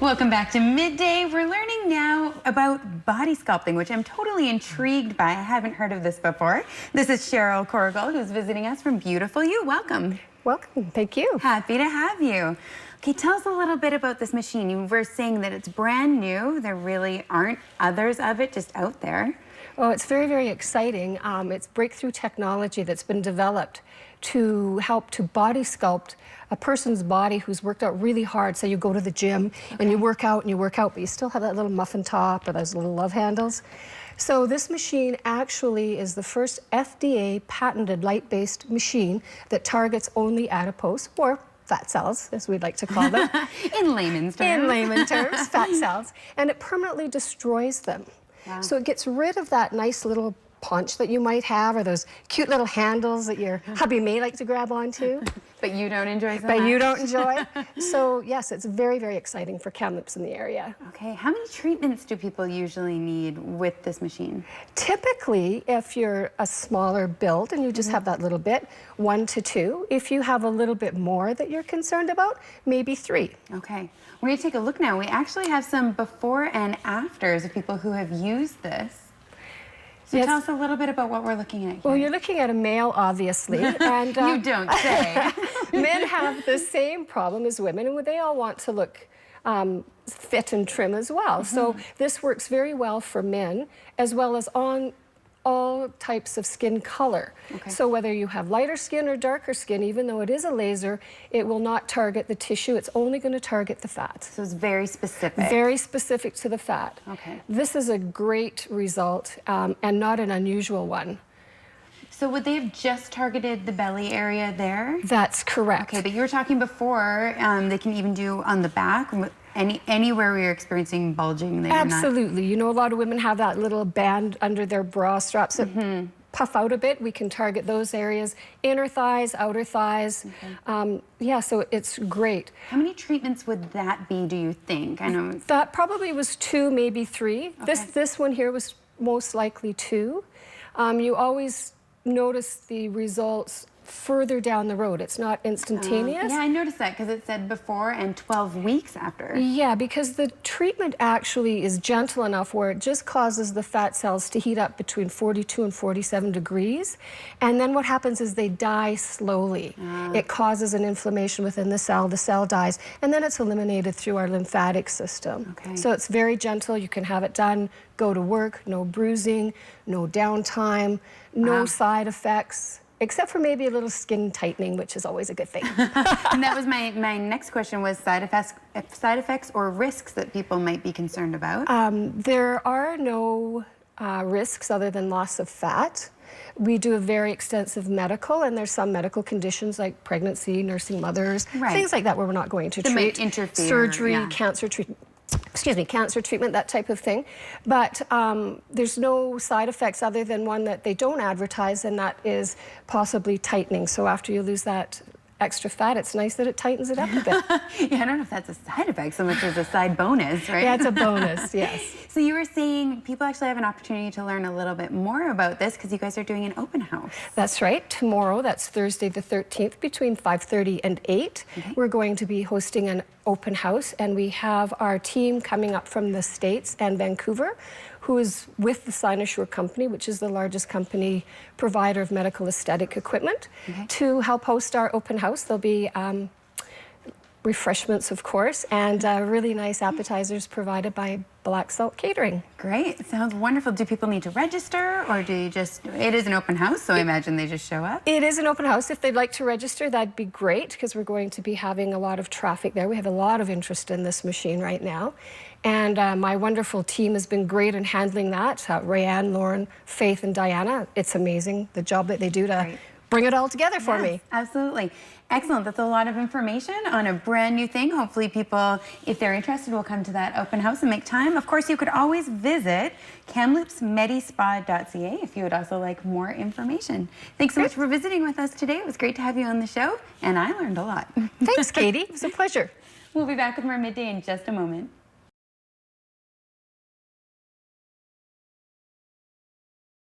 Welcome back to Midday. We're learning now about body sculpting, which I'm totally intrigued by. I haven't heard of this before. This is Cheryl Corrigal, who's visiting us from beautiful you. Welcome. Welcome. Thank you. Happy to have you. Okay, tell us a little bit about this machine. You were saying that it's brand new. There really aren't others of it just out there. Oh, it's very, very exciting. It's breakthrough technology that's been developed to help to body sculpt a person's body who's worked out really hard. So you go to the gym and you work out, but you still have that little muffin top or those little love handles. So this machine actually is the first FDA patented light-based machine that targets only adipose, or fat cells, as we'd like to call them. In layman's terms. In layman's terms, fat cells. And it permanently destroys them. Wow. So it gets rid of that nice little punch that you might have, or those cute little handles that your hubby may like to grab onto. But you don't enjoy so But much. you don't enjoy. So yes, it's very, very exciting for Kamloops in the area. Okay, how many treatments do people usually need with this machine? Typically, if you're a smaller build and you just have that little bit, 1 to 2. If you have a little bit more that you're concerned about, maybe 3. Okay, we're going to take a look now. We actually have some before and afters of people who have used this. So yes. Tell us a little bit about what we're looking at here. Well, you're looking at a male, obviously. And, you don't say. Men have the same problem as women, and they all want to look fit and trim as well. So this works very well for men, as well as on all types of skin color. Okay. So whether you have lighter skin or darker skin, even though it is a laser, it will not target the tissue. It's only going to target the fat. So it's very specific. Very specific to the fat. Okay. This is a great result and not an unusual one. So would they have just targeted the belly area there? That's correct. Okay, but you were talking before, they can even do on the back, anywhere where you're experiencing bulging. Absolutely. You know, a lot of women have that little band under their bra straps that puff out a bit. We can target those areas, inner thighs, outer thighs. Yeah, so it's great. How many treatments would that be, do you think? I know that probably was 2, maybe 3. Okay. This one here was most likely 2. You always notice the results further down the road. It's not instantaneous. Yeah, I noticed that because it said before and 12 weeks after. Yeah, because the treatment actually is gentle enough where it just causes the fat cells to heat up between 42 and 47 degrees. And then what happens is they die slowly. It causes an inflammation within the cell dies, and then it's eliminated through our lymphatic system. Okay. So it's very gentle. You can have it done, go to work, no bruising, no downtime, no side effects. Except for maybe a little skin tightening, which is always a good thing. And that was my next question, was side effects or risks that people might be concerned about? There are no risks other than loss of fat. We do a very extensive medical, and there's some medical conditions like pregnancy, nursing mothers, things like that where we're not going to treat. Might interfere, surgery, cancer treatment. Excuse me, cancer treatment, that type of thing. But there's no side effects other than one that they don't advertise, and that is possibly tightening. So after you lose that extra fat, it's nice that it tightens it up a bit. Yeah, I don't know if that's a side effect so much as a side bonus, right? Yeah, it's a bonus, yes. So you were saying people actually have an opportunity to learn a little bit more about this because you guys are doing an open house. That's right. Tomorrow, that's Thursday the 13th, between 5:30 and 8, we're going to be hosting an open house, and we have our team coming up from the States and Vancouver, who is with the SculpSure company, which is the largest company provider of medical aesthetic equipment, to help host our open house. There'll be refreshments, of course, and really nice appetizers provided by Black Salt Catering. Great. Sounds wonderful. Do people need to register, or do you just, it is an open house, so I imagine they just show up? It is an open house. If they'd like to register, that'd be great, because we're going to be having a lot of traffic there. We have a lot of interest in this machine right now. And my wonderful team has been great in handling that. Rayanne, Lauren, Faith, and Diana. It's amazing, the job that they do to bring it all together for me. Absolutely. Excellent. That's a lot of information on a brand new thing. Hopefully people, if they're interested, will come to that open house and make time. Of course, you could always visit kamloopsmedispa.ca if you would also like more information. Thanks so much for visiting with us today. It was great to have you on the show, and I learned a lot. Thanks, Katie. It was a pleasure. We'll be back with more Midday in just a moment.